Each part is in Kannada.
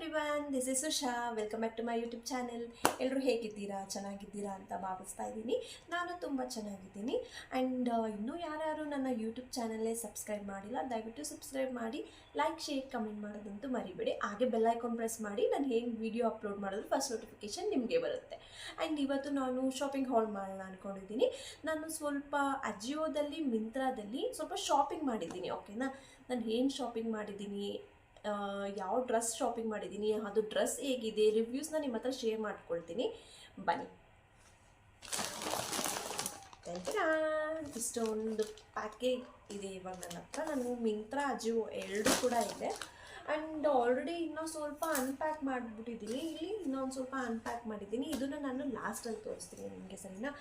Everyone, this is Usha. Welcome back to my YouTube channel. ಎಲ್ಲರೂ ಹೇಗಿದ್ದೀರಾ? ಚೆನ್ನಾಗಿದ್ದೀರಾ ಅಂತ ಭಾವಿಸ್ತಾ ಇದ್ದೀನಿ. ನಾನು ತುಂಬ ಚೆನ್ನಾಗಿದ್ದೀನಿ. ಆ್ಯಂಡ್ ಇನ್ನೂ ಯಾರ್ಯಾರು ನನ್ನ ಯೂಟ್ಯೂಬ್ ಚಾನಲ್ನೇ ಸಬ್ಸ್ಕ್ರೈಬ್ ಮಾಡಿಲ್ಲ, ದಯವಿಟ್ಟು ಸಬ್ಸ್ಕ್ರೈಬ್ ಮಾಡಿ, ಲೈಕ್, ಶೇರ್, ಕಮೆಂಟ್ ಮಾಡೋದಂತೂ ಮರಿಬೇಡಿ. ಹಾಗೆ ಬೆಲ್ ಐಕಾನ್ ಪ್ರೆಸ್ ಮಾಡಿ, ನಾನು ಹೇಗೆ ವೀಡಿಯೋ ಅಪ್ಲೋಡ್ ಮಾಡಿದ್ರು ಫಸ್ಟ್ ನೋಟಿಫಿಕೇಷನ್ ನಿಮಗೆ ಬರುತ್ತೆ. ಆ್ಯಂಡ್ ಇವತ್ತು ನಾನು ಶಾಪಿಂಗ್ ಹಾಲ್ ಮಾಡೋಣ ಅಂದ್ಕೊಂಡಿದ್ದೀನಿ. ನಾನು ಸ್ವಲ್ಪ ಅಜಿಯೋದಲ್ಲಿ, ಮಿಂತ್ರಾದಲ್ಲಿ ಸ್ವಲ್ಪ ಶಾಪಿಂಗ್ ಮಾಡಿದ್ದೀನಿ. ಓಕೆನಾ? ನಾನು ಏನು ಶಾಪಿಂಗ್ ಮಾಡಿದ್ದೀನಿ, ಯಾವ ಡ್ರೆಸ್ ಶಾಪಿಂಗ್ ಮಾಡಿದ್ದೀನಿ, ಅದು ಡ್ರೆಸ್ ಹೇಗಿದೆ, ರಿವ್ಯೂಸ್ನ ನಿಮ್ಮ ಹತ್ರ ಶೇರ್ ಮಾಡ್ಕೊಳ್ತೀನಿ. ಬನ್ನಿ. ಇಷ್ಟೊಂದು ಪ್ಯಾಕೇಜ್ ಇದೆ ಇವಾಗ ನನ್ನ ಹತ್ರ. ನಾನು ಮಿಂತ್ರಾ, ಅಜಿಯೋ ಎರಡೂ ಕೂಡ ಇದೆ. ಆ್ಯಂಡ್ ಆಲ್ರೆಡಿ ಇನ್ನೂ ಸ್ವಲ್ಪ ಅನ್ಪ್ಯಾಕ್ ಮಾಡಿಬಿಟ್ಟಿದ್ದೀನಿ. ಇಲ್ಲಿ ಇನ್ನೊಂದು ಸ್ವಲ್ಪ ಅನ್ಪ್ಯಾಕ್ ಮಾಡಿದ್ದೀನಿ. ಇದನ್ನು ನಾನು ಲಾಸ್ಟಲ್ಲಿ ತೋರಿಸ್ತೀನಿ ನಿಮಗೆ, ಸರಿನಾ?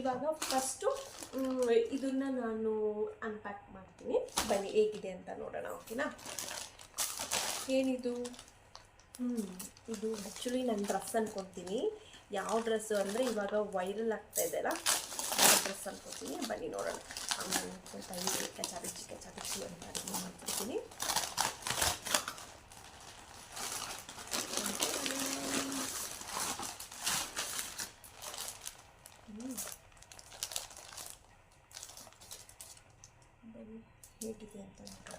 ಇವಾಗ ಫಸ್ಟು ಇದನ್ನು ನಾನು ಅನ್ಪ್ಯಾಕ್ ಮಾಡ್ತೀನಿ. ಬನ್ನಿ ಹೇಗಿದೆ ಅಂತ ನೋಡೋಣ. ಓಕೆನಾ? ಏನಿದು? ಇದು ಆ್ಯಕ್ಚುಲಿ ನನ್ನ ಡ್ರೆಸ್ ಅನ್ಕೊತೀನಿ. ಯಾವ ಡ್ರೆಸ್ಸು ಅಂದರೆ ಇವಾಗ ವೈರಲ್ ಆಗ್ತಾ ಇದೆಯಲ್ಲ, ಯಾವ ಡ್ರೆಸ್ ಅನ್ಕೊತೀನಿ. ಬನ್ನಿ ನೋಡೋಣ. ಆಮೇಲೆ ಸ್ವಲ್ಪ ಇದು ಕಚಾಬಿಚ್ಚಿ ಅಂತ ಅಡುಗೆ ಮಾಡ್ಬಿಡ್ತೀನಿ. ಬನ್ನಿ ಹೇಗಿದೆ ಅಂತ ನೋಡೋಣ.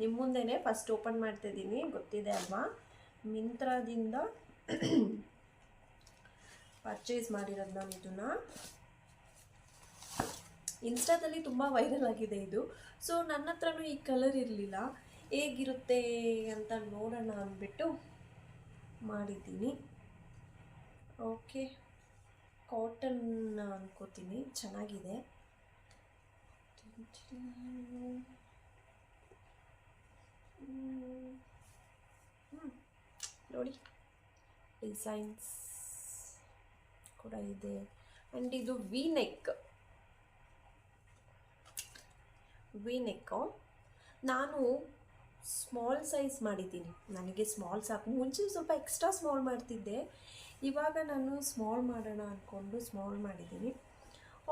ನಿಮ್ಮ ಮುಂದೆನೇ ಫಸ್ಟ್ ಓಪನ್ ಮಾಡ್ತಿದ್ದೀನಿ, ಗೊತ್ತಿದೆ ಅಲ್ವಾ? ಮಿಂತ್ರಾದಿಂದ ಪರ್ಚೇಸ್ ಮಾಡಿರೋದು ನಾನು ಇದನ್ನು. ಇನ್ಸ್ಟಾದಲ್ಲಿ ತುಂಬ ವೈರಲ್ ಆಗಿದೆ ಇದು. ಸೊ ನನ್ನ ಹತ್ರನೂ ಈ ಕಲರ್ ಇರಲಿಲ್ಲ, ಹೇಗಿರುತ್ತೆ ಅಂತ ನೋಡೋಣ ಅಂದ್ಬಿಟ್ಟು ಮಾಡಿದ್ದೀನಿ. ಓಕೆ, ಕಾಟನ್ ಅನ್ಕೋತೀನಿ, ಚೆನ್ನಾಗಿದೆ. ನೋಡಿ, ಡಿಸೈನ್ಸ್ ಕೂಡ ಇದೆ. ಆ್ಯಂಡ್ ಇದು ವಿ ನೆಕ್ಕು. ನಾನು ಸ್ಮಾಲ್ ಸೈಜ್ ಮಾಡಿದ್ದೀನಿ. ನನಗೆ ಸ್ಮಾಲ್ ಸಾಕು. ಮುಂಚೆ ಸ್ವಲ್ಪ ಎಕ್ಸ್ಟ್ರಾ ಸ್ಮಾಲ್ ಮಾಡ್ತಿದ್ದೆ, ಇವಾಗ ನಾನು ಸ್ಮಾಲ್ ಮಾಡೋಣ ಅಂದ್ಕೊಂಡು ಸ್ಮಾಲ್ ಮಾಡಿದ್ದೀನಿ.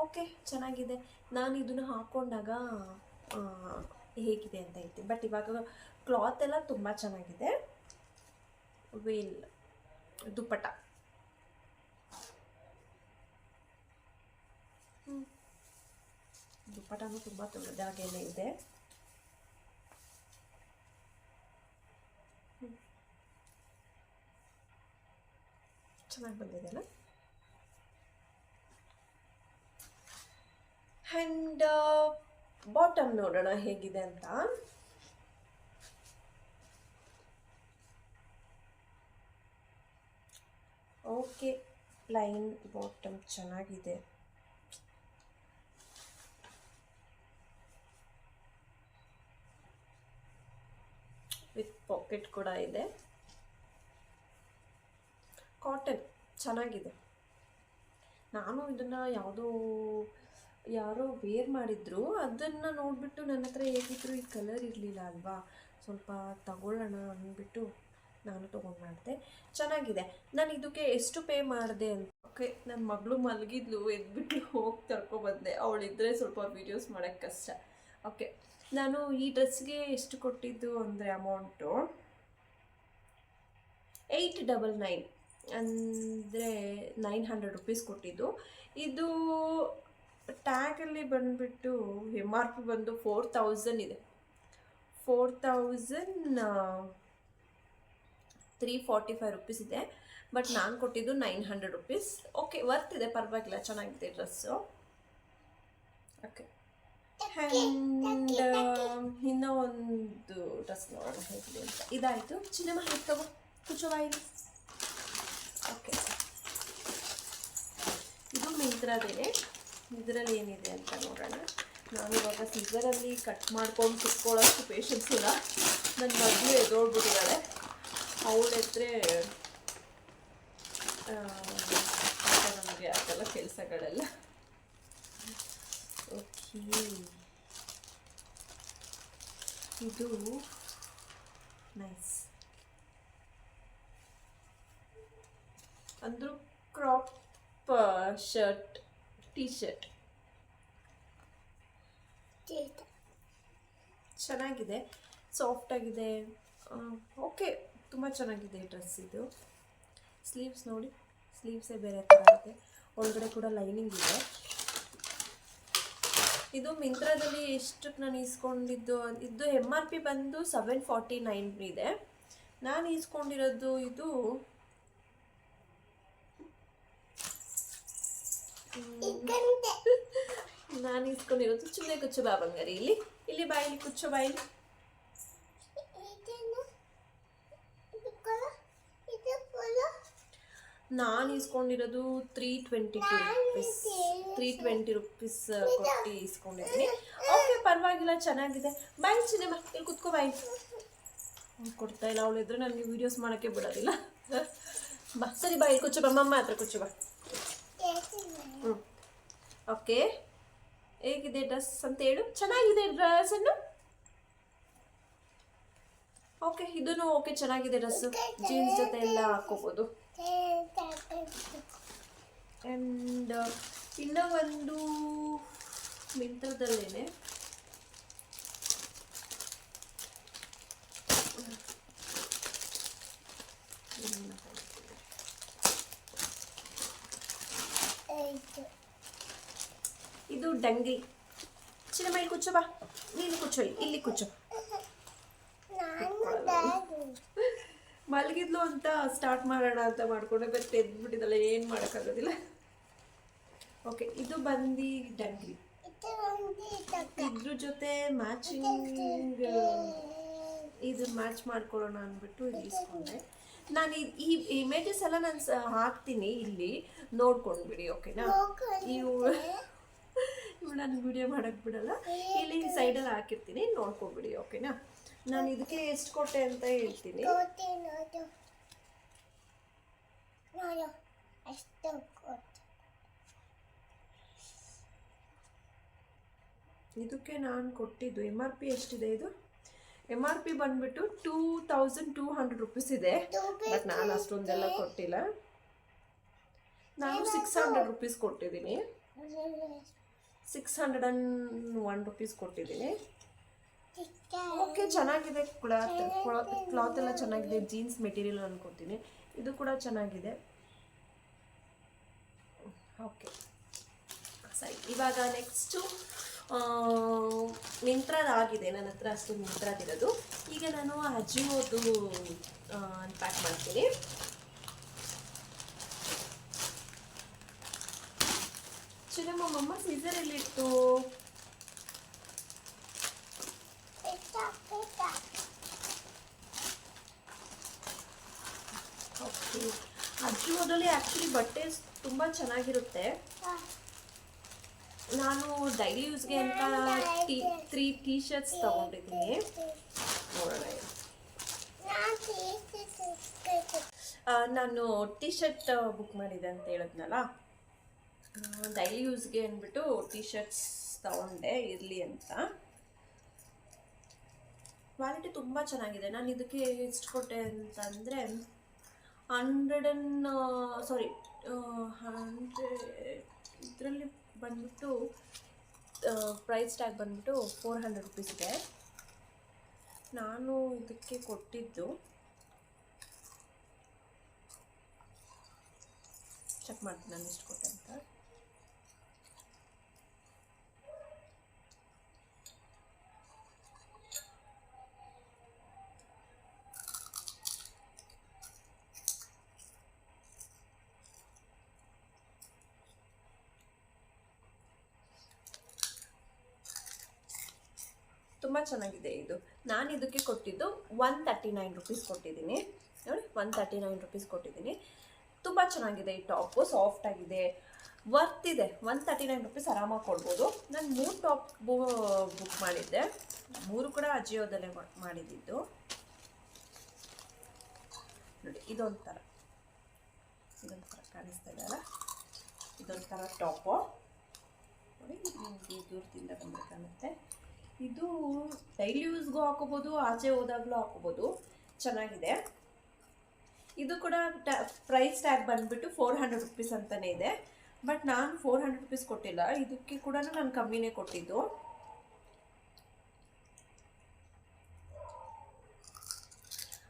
ಓಕೆ, ಚೆನ್ನಾಗಿದೆ. ನಾನು ಇದನ್ನು ಹಾಕ್ಕೊಂಡಾಗ ಹೇಗಿದೆ ಅಂತ ಹೇಳ್ತೀನಿ. ಬಟ್ ಇವಾಗ ಕ್ಲಾತ್ ಎಲ್ಲ ತುಂಬ ಚೆನ್ನಾಗಿದೆ. ವೇಲ್ ದುಪ್ಪಟ, ದುಪ್ಪಟನೂ ತುಂಬ ದೊಡ್ಡದಾಗೇನೆ ಇದೆ. ಚೆನ್ನಾಗಿ ಬಂದಿದೆಲ್ಲ. ಆ್ಯಂಡ್ ಬಾಟಮ್ ನೋಡೋಣ ಹೇಗಿದೆ ಅಂತ. ಓಕೆ, ಪ್ಲೈನ್ ಬಾಟಮ್ ಚೆನ್ನಾಗಿದೆ. ವಿತ್ ಪಾಕೆಟ್ ಕೂಡ ಇದೆ. ಕಾಟನ್ ಚೆನ್ನಾಗಿದೆ. ನಾನು ಇದನ್ನು ಯಾರೋ ವೇರ್ ಮಾಡಿದ್ರು, ಅದನ್ನು ನೋಡಿಬಿಟ್ಟು ನನ್ನ ಹತ್ರ ಹೇಗಿದ್ರು ಈ ಕಲರ್ ಇರಲಿಲ್ಲ ಅಲ್ವಾ, ಸ್ವಲ್ಪ ತಗೊಳ್ಳೋಣ ಅಂದ್ಬಿಟ್ಟು ನಾನು ತೊಗೊಂಡು ಮಾಡಿದೆ. ಚೆನ್ನಾಗಿದೆ. ನಾನು ಇದಕ್ಕೆ ಎಷ್ಟು ಪೇ ಮಾಡಿದೆ ಅಂತ. ಓಕೆ, ನನ್ನ ಮಗಳು ಮಲಗಿದ್ಲು, ಎದ್ಬಿಟ್ಟು ಹೋಗಿ ತರ್ಕೊಬಂದೆ. ಅವಳಿದ್ದರೆ ಸ್ವಲ್ಪ ವೀಡಿಯೋಸ್ ಮಾಡೋಕ್ಕೆ ಕಷ್ಟ. ಓಕೆ, ನಾನು ಈ ಡ್ರೆಸ್ಗೆ ಎಷ್ಟು ಕೊಟ್ಟಿದ್ದು ಅಂದರೆ ಅಮೌಂಟು 899, ಅಂದರೆ 900 ರುಪೀಸ್ ಕೊಟ್ಟಿದ್ದು. ಇದು ಟ್ಯಾಗಲ್ಲಿ ಬಂದುಬಿಟ್ಟು MRP ಬಂದು 4000 ಇದೆ. 4345 ರುಪೀಸ್ ಇದೆ. ಬಟ್ ನಾನು ಕೊಟ್ಟಿದ್ದು 900 ರುಪೀಸ್. ಓಕೆ, ವರ್ತ್ ಇದೆ, ಪರವಾಗಿಲ್ಲ, ಚೆನ್ನಾಗಿದೆ ಡ್ರೆಸ್ಸು. ಓಕೆ, ಆ್ಯಂಡ್ ಇನ್ನೂ ಒಂದು ಡ್ರೆಸ್ ನೋಡೋಣ ಹೇಗಿದೆ ಅಂತ. ಇದಾಯಿತು. ಚಿನ್ನಮ್ಮ ಹೇಗೆ ತಗೋ, ಕುಚವಾಯಿತು. ಓಕೆ, ಇದು ಮಿಂತ್ರಾದೇನೆ. ಇದರಲ್ಲಿ ಏನಿದೆ ಅಂತ ನೋಡೋಣ. ನಾನು ಇವಾಗ ಸಿಸರಲ್ಲಿ ಕಟ್ ಮಾಡ್ಕೊಂಡು ಕುತ್ಕೊಳ್ಳೋಷ್ಟು ಪೇಷನ್ಸ್ ಇಲ್ಲ. ನನ್ನ ಮಗಳು ಎದೋಡ್ಬಿಟ್ಟಿದ್ದಾಳೆ. ಅವಳೆದ್ರೆ ನಮಗೆ ಆಗಲ್ಲ ಕೆಲಸಗಳೆಲ್ಲ. ಓಕೆ, ಇದು ನೈಸ್. ಅಂದರೂ ಕ್ರಾಪ್ ಶರ್ಟ್, ಟಿ ಶರ್ಟ್ ಚೆನ್ನಾಗಿದೆ, ಸಾಫ್ಟಾಗಿದೆ. ಓಕೆ, ತುಂಬ ಚೆನ್ನಾಗಿದೆ ಡ್ರೆಸ್ ಇದು. ಸ್ಲೀವ್ಸ್ ನೋಡಿ, ಸ್ಲೀವ್ಸೇ ಬೇರೆ ಥರ ಇದೆ, ಒಳಗಡೆ ಕೂಡ ಲೈನಿಂಗ್ ಇದೆ. ಇದು ಮಿಂತ್ರಾದಲ್ಲಿ ಎಷ್ಟಕ್ಕೆ ನಾನು ಇಸ್ಕೊಂಡಿದ್ದು, ಇದು MRP ಬಂದು 749 ಇದೆ. ನಾನು ಇಸ್ಕೊಂಡಿರೋದು ಇದು ನಾನು ಇಸ್ಕೊಂಡಿರೋದು ಚುಮ್ಮನೆ ಕುಚ್ಚು ಬಾ ಬಂಗಾರಿ, ಇಲ್ಲಿ ಬಾಯಿಲಿ ಕುಚ್ಚು ಬಾಯಿಲಿ. ನಾನು ಇಸ್ಕೊಂಡಿರೋದು 320 ರುಪೀಸ್ ಕೊಟ್ಟು ಇಸ್ಕೊಂಡಿದ್ದೀನಿ. ಓಕೆ, ಪರವಾಗಿಲ್ಲ, ಚೆನ್ನಾಗಿದೆ. ಬಾಯಿ ಚಿನ್ನಮ್ಮ, ಇಲ್ಲಿ ಕುತ್ಕೋ ಬಾಯಿ. ಕೊಡ್ತಾ ಇಲ್ಲ ಅವಳಿದ್ರೆ ನನಗೆ ವೀಡಿಯೋಸ್ ಮಾಡೋಕ್ಕೆ ಬಿಡೋದಿಲ್ಲ. ಬಾ, ಸರಿ ಬಾಯಿ ಕುಚ್ಚು ಬಾ, ಮಮ್ಮ ಹತ್ರ ಕುಚ್ಚು ಬಾ. ಓಕೆ, ಹೇಗಿದೆ ಡ್ರೆಸ್ ಅಂತ ಹೇಳು. ಚೆನ್ನಾಗಿದೆ ಡ್ರೆಸ್ಸನ್ನು. ಓಕೆ, ಇದನ್ನು ಓಕೆ, ಚೆನ್ನಾಗಿದೆ ಡ್ರೆಸ್ಸು, ಜೀನ್ಸ್ ಜೊತೆ ಎಲ್ಲ ಹಾಕೋಬೋದು. ಆ್ಯಂಡ್ ಇನ್ನೂ ಒಂದು ಮಿಂತ್ರದಲ್ಲೇನೆ ಇದು ಡಂಗಿ. ಚಿನ್ನಮ್ಮ ಇಲ್ಲಿ ಕುಚ್ಚು ಬಾ, ನೀನು ಕುಚ್ಚು, ಇಲ್ಲಿ ಕುಚ್ಚು. ಮಲಗಿದ್ಲು ಅಂತ ಸ್ಟಾರ್ಟ್ ಮಾಡೋಣ ಅಂತ ಮಾಡ್ಕೊಂಡೆ, ಬಟ್ ಎದ್ಬಿಟ್ಟಿದ್ದಲ್ಲ, ಏನು ಮಾಡೋಕ್ಕಾಗೋದಿಲ್ಲ. ಓಕೆ, ಇದು ಬಂದು ಡಂಗ್ರಿ. ಇದ್ರ ಜೊತೆ ಮ್ಯಾಚಿಂಗ್ ಇದು ಮ್ಯಾಚ್ ಮಾಡ್ಕೊಳ್ಳೋಣ ಅಂದ್ಬಿಟ್ಟು ಇದು ಇಸ್ಕೊಂಡೆ. ನಾನು ಈ ಇಮೇಜಸ್ ಎಲ್ಲ ನಾನು ಹಾಕ್ತೀನಿ, ಇಲ್ಲಿ ನೋಡ್ಕೊಂಡ್ಬಿಡಿ. ಓಕೆನಾ? ಇವು ನಾನು ವಿಡಿಯೋ ಮಾಡೋಕ್ಕೆ ಬಿಡಲ್ಲ, ಇಲ್ಲಿ ಸೈಡಲ್ಲಿ ಹಾಕಿರ್ತೀನಿ, ನೋಡ್ಕೊಂಡ್ಬಿಡಿ. ಓಕೆನಾ? ನಾನು ಇದಕ್ಕೆ ಎಷ್ಟು ಕೊಟ್ಟೆ ಅಂತ ಹೇಳ್ತೀನಿ. ಇದಕ್ಕೆ ನಾನು ಕೊಟ್ಟಿದ್ದು MRP ಎಷ್ಟಿದೆ, ಇದು MRP ಬಂದ್ಬಿಟ್ಟು 2200 ರುಪೀಸ್ ಇದೆ. ಬಟ್ ನಾನು ಅಷ್ಟೊಂದೆಲ್ಲ ಕೊಟ್ಟಿಲ್ಲ, ನಾನು 600 ರುಪೀಸ್ ಕೊಟ್ಟಿದ್ದೀನಿ, 601 ರುಪೀಸ್ ಕೊಟ್ಟಿದ್ದೀನಿ. ಓಕೆ, ಚೆನ್ನಾಗಿದೆ. ಕ್ಲಾತ್ ಎಲ್ಲ ಚೆನ್ನಾಗಿದೆ, ಜೀನ್ಸ್ ಮೆಟೀರಿಯಲ್ ಅನ್ಕೋತೀನಿ. ಇದು ಕೂಡ ಚೆನ್ನಾಗಿದೆ. ಓಕೆ, ಸರಿ, ಇವಾಗ ನೆಕ್ಸ್ಟು ಮಿಂತ್ರಾದಾಗಿದೆ. ನನ್ನ ಹತ್ರ ಅಷ್ಟು ಮಿಂತ್ರಾದಿರೋದು. ಈಗ ನಾನು ಅಜಿಯೋದು ಅನ್ಪ್ಯಾಕ್ ಮಾಡ್ತೀನಿ. ಚಿನ್ನಮ್ಮ ಸೀಸರ್ ಎಲ್ಲಿತ್ತು? ಓಕೆ, ಅಜಿಯೋದಲ್ಲಿ ಆ್ಯಕ್ಚುಲಿ ಬಟ್ಟೆ ತುಂಬ ಚೆನ್ನಾಗಿರುತ್ತೆ. ನಾನು ಡೈಲಿ ಯೂಸ್ಗೆ ಅಂತ 3 ಟೀ ಶರ್ಟ್ಸ್ ತೊಗೊಂಡಿದ್ದೀನಿ. ನೋಡೋಣ, ನಾನು ಟೀ ಶರ್ಟ್ ಬುಕ್ ಮಾಡಿದೆ ಅಂತ ಹೇಳಿದ್ನಲ್ಲ, ಡೈಲಿ ಯೂಸ್ಗೆ ಅಂದ್ಬಿಟ್ಟು ಟೀ ಶರ್ಟ್ಸ್ ತೊಗೊಂಡೆ ಇರಲಿ ಅಂತ. ಕ್ವಾಲಿಟಿ ತುಂಬ ಚೆನ್ನಾಗಿದೆ. ನಾನು ಇದಕ್ಕೆ ಎಷ್ಟು ಕೊಟ್ಟೆ ಅಂತಂದರೆ 100 ಇದರಲ್ಲಿ ಬಂದ್ಬಿಟ್ಟು ಪ್ರೈಸ್ ಟ್ಯಾಗ್ ಬಂದ್ಬಿಟ್ಟು 400 ರುಪೀಸ್ ಇದೆ. ನಾನು ಇದಕ್ಕೆ ಕೊಟ್ಟಿದ್ದು, ಚೆಕ್ ಮಾಡ್ತೀನಿ ನಾನು ಎಷ್ಟು ಕೊಟ್ಟೆ ಅಂತ. ತುಂಬ ಚೆನ್ನಾಗಿದೆ ಇದು. ನಾನು ಇದಕ್ಕೆ ಕೊಟ್ಟಿದ್ದು 139 ರುಪೀಸ್ ಕೊಟ್ಟಿದ್ದೀನಿ. ನೋಡಿ, 139 ರುಪೀಸ್ ಕೊಟ್ಟಿದ್ದೀನಿ. ತುಂಬ ಚೆನ್ನಾಗಿದೆ ಈ ಟಾಪು, ಸಾಫ್ಟ್ ಆಗಿದೆ, ವರ್ತ್ ಇದೆ. 139 ರುಪೀಸ್ ಆರಾಮಾಗಿ ಕೊಡ್ಬೋದು. ನಾನು 3 ಟಾಪ್ ಬುಕ್ ಮಾಡಿದ್ದೆ, 3 ಕೂಡ ಅಜಿಯೋದಲ್ಲೇ ಮಾಡಿದ್ದು. ನೋಡಿ, ಇದೊಂಥರ ಕಾಣಿಸ್ತಾ ಇದೆಯಲ್ಲ, ಇದೊಂಥರ ಟಾಪು. ನೋಡಿ, ನಿಮಗೆ ದೂರದಿಂದ ಬಂದರೆ ಕಾಣುತ್ತೆ. ಇದು ಡೈಲಿ ಯೂಸ್ಗೂ ಹಾಕೋಬೋದು, ಆಚೆ ಹೋದಾಗಲೂ ಹಾಕೋಬೋದು, ಚೆನ್ನಾಗಿದೆ. ಇದು ಕೂಡ ಪ್ರೈಸ್ ಟ್ಯಾಗ್ ಬಂದುಬಿಟ್ಟು 400 ರುಪೀಸ್ ಅಂತಲೇ ಇದೆ. ಬಟ್ ನಾನು 400 ರುಪೀಸ್ ಕೊಟ್ಟಿಲ್ಲ, ಇದಕ್ಕೆ ಕೂಡ ನಾನು ಕಮ್ಮಿನೇ ಕೊಟ್ಟಿದ್ದು.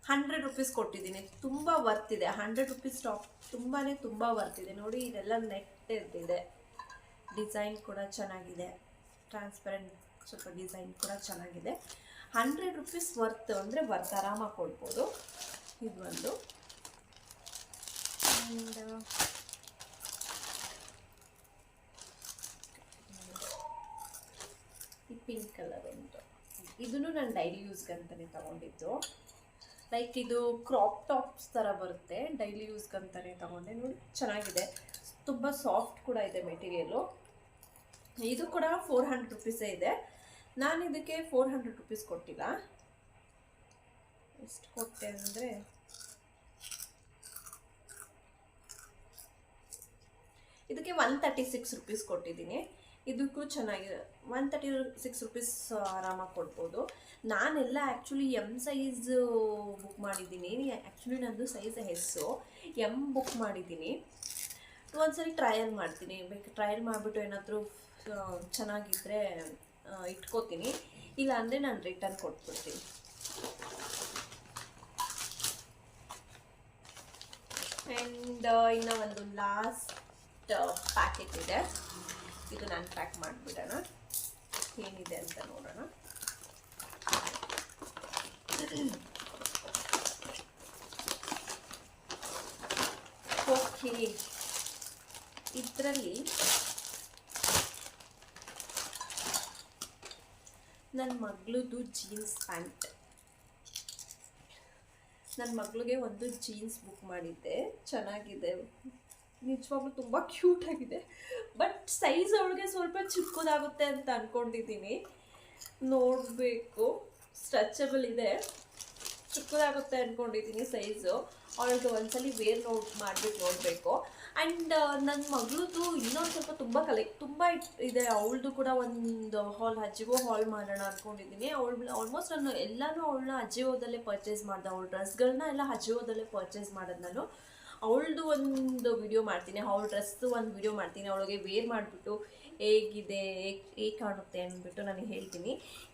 100 ರುಪೀಸ್ ಕೊಟ್ಟಿದ್ದೀನಿ. ತುಂಬ ವರ್ತಿದೆ. 100 ರುಪೀಸ್ ಟಾಪ್ ತುಂಬ ವರ್ತಿದೆ. ನೋಡಿ ಇದೆಲ್ಲ ನೆಟ್ ಇರ್ತಿದೆ. ಡಿಸೈನ್ ಕೂಡ ಚೆನ್ನಾಗಿದೆ. ಟ್ರಾನ್ಸ್ಪರೆಂಟ್ ಸ್ವಲ್ಪ ಡಿಸೈನ್ ಕೂಡ ಚೆನ್ನಾಗಿದೆ. 100 ರುಪೀಸ್ ವರ್ತ್ ಅಂದರೆ ವರ್ತ್, ಆರಾಮಾಗಿ ಕೊಡ್ಬೋದು. ಇದು ಒಂದು. ಆ್ಯಂಡ್ ಈ ಪಿಂಕ್ ಕಲರ್ ಉಂಟು. ಇದನ್ನು ನಾನು ಡೈಲಿ ಯೂಸ್ಗಂತಲೇ ತೊಗೊಂಡಿದ್ದು. ಲೈಕ್ ಇದು ಕ್ರಾಪ್ ಟಾಪ್ಸ್ ಥರ ಬರುತ್ತೆ, ಡೈಲಿ ಯೂಸ್ಗಂತಲೇ ತೊಗೊಂಡೆ. ನೋಡಿ ಚೆನ್ನಾಗಿದೆ, ತುಂಬ ಸಾಫ್ಟ್ ಕೂಡ ಇದೆ ಮೆಟೀರಿಯಲು. ಇದು ಕೂಡ 400 ರುಪೀಸೇ ಇದೆ. ನಾನು ಇದಕ್ಕೆ 400 ರುಪೀಸ್ ಕೊಟ್ಟಿಲ್ಲ. ಎಷ್ಟು ಕೊಟ್ಟೆ ಅಂದರೆ ಇದಕ್ಕೆ 136 ರುಪೀಸ್ ಕೊಟ್ಟಿದ್ದೀನಿ. ಇದಕ್ಕೂ ಚೆನ್ನಾಗಿದೆ. 136 ರುಪೀಸ್ ಆರಾಮಾಗಿ ಕೊಡ್ಬೋದು. ನಾನೆಲ್ಲ ಆ್ಯಕ್ಚುಲಿ ಎಮ್ ಸೈಜ್ ಬುಕ್ ಮಾಡಿದ್ದೀನಿ. ಆ್ಯಕ್ಚುಲಿ ನಂದು ಸೈಜ್ ಹೆಸ್ಸು ಎಮ್ ಬುಕ್ ಮಾಡಿದ್ದೀನಿ. ಒಂದ್ಸರಿ ಟ್ರಯಲ್ ಮಾಡ್ತೀನಿ. ಬೇಕು ಟ್ರಯಲ್ ಮಾಡಿಬಿಟ್ಟು ಏನಾದರೂ ಚೆನ್ನಾಗಿದ್ದರೆ ಇಟ್ಕೋತೀನಿ, ಇಲ್ಲ ಅಂದರೆ ನಾನು ರಿಟರ್ನ್ ಕೊಟ್ಬಿಡ್ತೀನಿ. ಆ್ಯಂಡ್ ಇನ್ನು ಒಂದು ಲಾಸ್ಟ್ ಪ್ಯಾಕೆಟ್ ಇದೆ. ಇದು ನಾನು ಪ್ಯಾಕ್ ಮಾಡಿಬಿಡೋಣ, ಏನಿದೆ ಅಂತ ನೋಡೋಣ. ಓಕೆ, ಇದರಲ್ಲಿ ನನ್ನ ಮಗಳದು ಜೀನ್ಸ್ ಪ್ಯಾಂಟ್. ನನ್ನ ಮಗಳಿಗೆ ಒಂದು ಜೀನ್ಸ್ ಬುಕ್ ಮಾಡಿದ್ದೆ, ಚೆನ್ನಾಗಿದೆ, ನಿಜವಾಗ್ಲೂ ತುಂಬ ಕ್ಯೂಟಾಗಿದೆ. ಬಟ್ ಸೈಜ್ ಅವಳಿಗೆ ಸ್ವಲ್ಪ ಚಿಕ್ಕದಾಗುತ್ತೆ ಅಂತ ಅಂದ್ಕೊಂಡಿದ್ದೀನಿ. ನೋಡಬೇಕು, ಸ್ಟ್ರೆಚಬಲ್ ಇದೆ, ಚಿಕ್ಕದಾಗುತ್ತೆ ಅಂದ್ಕೊಂಡಿದ್ದೀನಿ ಸೈಜು. ಅವಳಿಗೆ ಒಂದ್ಸಲಿ ಮಾಡಿಬಿಟ್ಟು ನೋಡಬೇಕು. ಆ್ಯಂಡ್ ನನ್ನ ಮಗಳದು ಇನ್ನೊಂದು ಸ್ವಲ್ಪ ತುಂಬ ಇದೆ. ಅವಳದು ಕೂಡ ಒಂದು ಅಜಿಯೋ ಹಾಲ್ ಮಾಡೋಣ ಅಂದ್ಕೊಂಡಿದ್ದೀನಿ. ಆಲ್ಮೋಸ್ಟ್ ನಾನು ಎಲ್ಲನೂ ಅವಳನ್ನ ಅಜಿಯೋದಲ್ಲೇ ಪರ್ಚೇಸ್ ಮಾಡಿದೆ. ಅವಳ ಡ್ರೆಸ್ಗಳನ್ನ ಎಲ್ಲ ಅಜಿಯೋದಲ್ಲೇ ಪರ್ಚೇಸ್ ಮಾಡೋದು ನಾನು. ಅವಳದು ಒಂದು ವಿಡಿಯೋ ಮಾಡ್ತೀನಿ, ಅವಳ ಡ್ರೆಸ್ದು ಒಂದು ವಿಡಿಯೋ ಮಾಡ್ತೀನಿ. ಅವಳಿಗೆ ವೇರ್ ಮಾಡಿಬಿಟ್ಟು ಹೇಗಿದೆ, ಹೇಗೆ ಕಾಣುತ್ತೆ ಅಂದ್ಬಿಟ್ಟು ನನಗೆ ಹೇಳ್ತೀನಿ.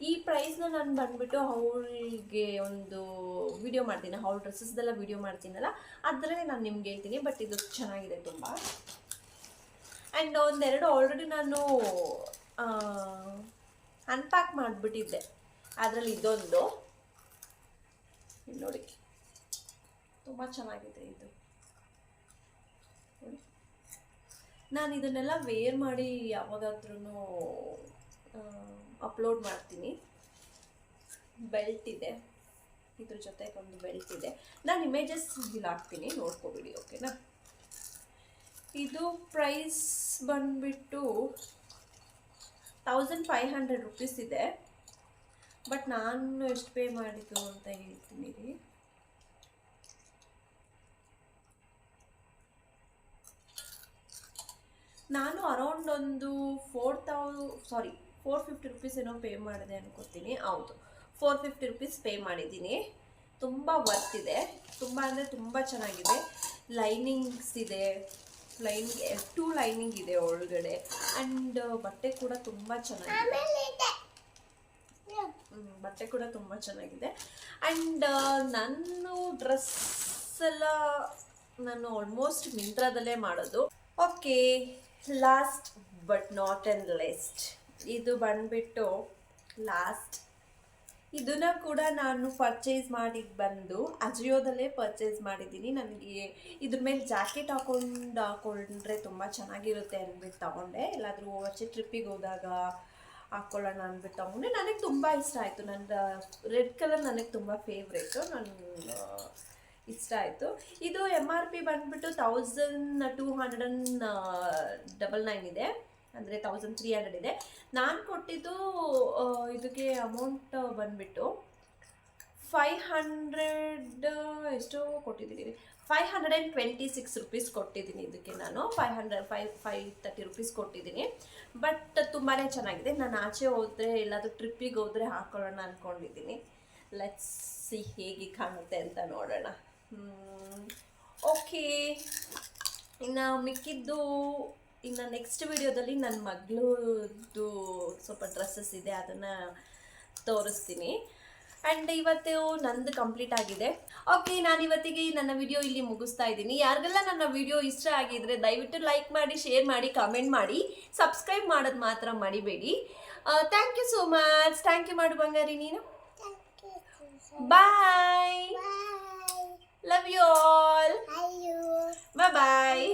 ಈ ಪ್ರೈಸ್ನ ನಾನು ಬಂದುಬಿಟ್ಟು ಅವಳಿಗೆ ಒಂದು ವಿಡಿಯೋ ಮಾಡ್ತೀನಿ, ಅವಳ ಡ್ರೆಸ್ಸಸ್ದೆಲ್ಲ ವಿಡಿಯೋ ಮಾಡ್ತೀನಲ್ಲ, ಅದರಲ್ಲೇ ನಾನು ನಿಮ್ಗೆ ಹೇಳ್ತೀನಿ. ಬಟ್ ಇದು ಚೆನ್ನಾಗಿದೆ ತುಂಬ. ಆ್ಯಂಡ್ ಒಂದೆರಡು ಆಲ್ರೆಡಿ ನಾನು ಅನ್ಪ್ಯಾಕ್ ಮಾಡಿಬಿಟ್ಟಿದ್ದೆ. ಅದರಲ್ಲಿ ಇದೊಂದು ನೋಡಿ, ತುಂಬ ಚೆನ್ನಾಗಿದೆ ಇದು. ನಾನು ಇದನ್ನೆಲ್ಲ ವೇರ್ ಮಾಡಿ ಯಾವಾಗಾದ್ರೂ ಅಪ್ಲೋಡ್ ಮಾಡ್ತೀನಿ. ಬೆಲ್ಟ್ ಇದೆ, ಇದ್ರ ಜೊತೆಗೆ ಒಂದು ಬೆಲ್ಟ್ ಇದೆ. ನಾನು ಇಮೇಜಸ್ ಇಲ್ಲಿ ಹಾಕ್ತೀನಿ, ನೋಡ್ಕೊಬಿಡಿ, ಓಕೆನಾ. ಇದು ಪ್ರೈಸ್ ಬಂದುಬಿಟ್ಟು 1500 ರುಪೀಸ್ ಇದೆ. ಬಟ್ ನಾನು ಎಷ್ಟು ಪೇ ಮಾಡಿದ್ದು ಅಂತ ಹೇಳ್ತೀನಿ ರೀ. ನಾನು ಅರೌಂಡ್ ಒಂದು 450 ರುಪೀಸ್ ಏನೋ ಪೇ ಮಾಡಿದೆ ಅನ್ಕೋತೀನಿ. ಹೌದು, 450 ರುಪೀಸ್ ಪೇ ಮಾಡಿದ್ದೀನಿ. ತುಂಬ ವರ್ತ್ ಇದೆ, ತುಂಬ ಅಂದರೆ ತುಂಬ ಚೆನ್ನಾಗಿದೆ. ಲೈನಿಂಗ್ಸ್ ಇದೆ, ಟೂ ಲೈನಿಂಗ್ ಇದೆ ಒಳಗಡೆ. ಆ್ಯಂಡ್ ಬಟ್ಟೆ ಕೂಡ ತುಂಬ ಚೆನ್ನಾಗಿದೆ. ಬಟ್ಟೆ ಕೂಡ ತುಂಬ ಚೆನ್ನಾಗಿದೆ. ಆ್ಯಂಡ್ ನಾನು ಡ್ರೆಸ್ ಎಲ್ಲ ನಾನು ಆಲ್ಮೋಸ್ಟ್ ಮಿಂತ್ರಾದಲ್ಲೇ ಮಾಡೋದು. Okay, last but not and lest, ಇದು ಬಂದುಬಿಟ್ಟು ಲಾಸ್ಟ್. ಇದನ್ನು ಕೂಡ ನಾನು ಪರ್ಚೇಸ್ ಬಂದು ಅಜಿಯೋದಲ್ಲೇ ಪರ್ಚೇಸ್ ಮಾಡಿದ್ದೀನಿ. ನನಗೆ ಇದ್ರ ಮೇಲೆ ಜಾಕೆಟ್ ಹಾಕೊಂಡ್ರೆ ತುಂಬ ಚೆನ್ನಾಗಿರುತ್ತೆ ಅಂದ್ಬಿಟ್ಟು ತಗೊಂಡೆ. ಎಲ್ಲಾದರೂ ಆಚೆ ಟ್ರಿಪ್ಪಿಗೆ ಹೋದಾಗ ಹಾಕ್ಕೊಳ್ಳೋಣ ಅಂದ್ಬಿಟ್ಟು ತಗೊಂಡೆ. ನನಗೆ ತುಂಬ ಇಷ್ಟ ಆಯಿತು. ನನ್ನ ರೆಡ್ ಕಲರ್ ನನಗೆ ತುಂಬ ಫೇವ್ರೇಟು, ಇಷ್ಟ ಆಯಿತು. ಇದು MRP ಬಂದುಬಿಟ್ಟು 1299 ಇದೆ, ಅಂದರೆ 1300 ಇದೆ. ನಾನು ಕೊಟ್ಟಿದ್ದು ಇದಕ್ಕೆ ಅಮೌಂಟ್ ಬಂದುಬಿಟ್ಟು 500 ಎಷ್ಟೋ ಕೊಟ್ಟಿದ್ದೀನಿ, 526 ರುಪೀಸ್ ಕೊಟ್ಟಿದ್ದೀನಿ. ಇದಕ್ಕೆ ನಾನು 530 ರುಪೀಸ್ ಕೊಟ್ಟಿದ್ದೀನಿ. ಬಟ್ ತುಂಬಾ ಚೆನ್ನಾಗಿದೆ. ನಾನು ಆಚೆ ಹೋದರೆ ಎಲ್ಲಾದರೂ ಟ್ರಿಪ್ಪಿಗೆ ಹೋದರೆ ಹಾಕ್ಕೊಳ್ಳೋಣ ಅಂದ್ಕೊಂಡಿದ್ದೀನಿ. ಲೆಟ್ಸ್ ಸಿ ಹೇಗೆ ಕಾಣುತ್ತೆ ಅಂತ ನೋಡೋಣ. ಓಕೆ, ಇನ್ನು ಮಿಕ್ಕಿದ್ದು ಇನ್ನು ನೆಕ್ಸ್ಟ್ ವಿಡಿಯೋದಲ್ಲಿ ನನ್ನ ಮಗಳದ್ದು ಸ್ವಲ್ಪ ಡ್ರೆಸ್ಸಸ್ ಇದೆ, ಅದನ್ನು ತೋರಿಸ್ತೀನಿ. ಆ್ಯಂಡ್ ಇವತ್ತು ನಂದು ಕಂಪ್ಲೀಟ್ ಆಗಿದೆ. ಓಕೆ, ನಾನು ಇವತ್ತಿಗೆ ನನ್ನ ವಿಡಿಯೋ ಇಲ್ಲಿ ಮುಗಿಸ್ತಾ ಇದ್ದೀನಿ. ಯಾರಿಗೆಲ್ಲ ನನ್ನ ವಿಡಿಯೋ ಇಷ್ಟ ಆಗಿದ್ರೆ ದಯವಿಟ್ಟು ಲೈಕ್ ಮಾಡಿ, ಶೇರ್ ಮಾಡಿ, ಕಮೆಂಟ್ ಮಾಡಿ, ಸಬ್ಸ್ಕ್ರೈಬ್ ಮಾಡೋದು ಮಾತ್ರ ಮರಿಬೇಡಿ. Thank you so much. Thank you ಮಾಡು ಬಂಗಾರಿ ನೀನು. Bye. Love you all. Bye bye.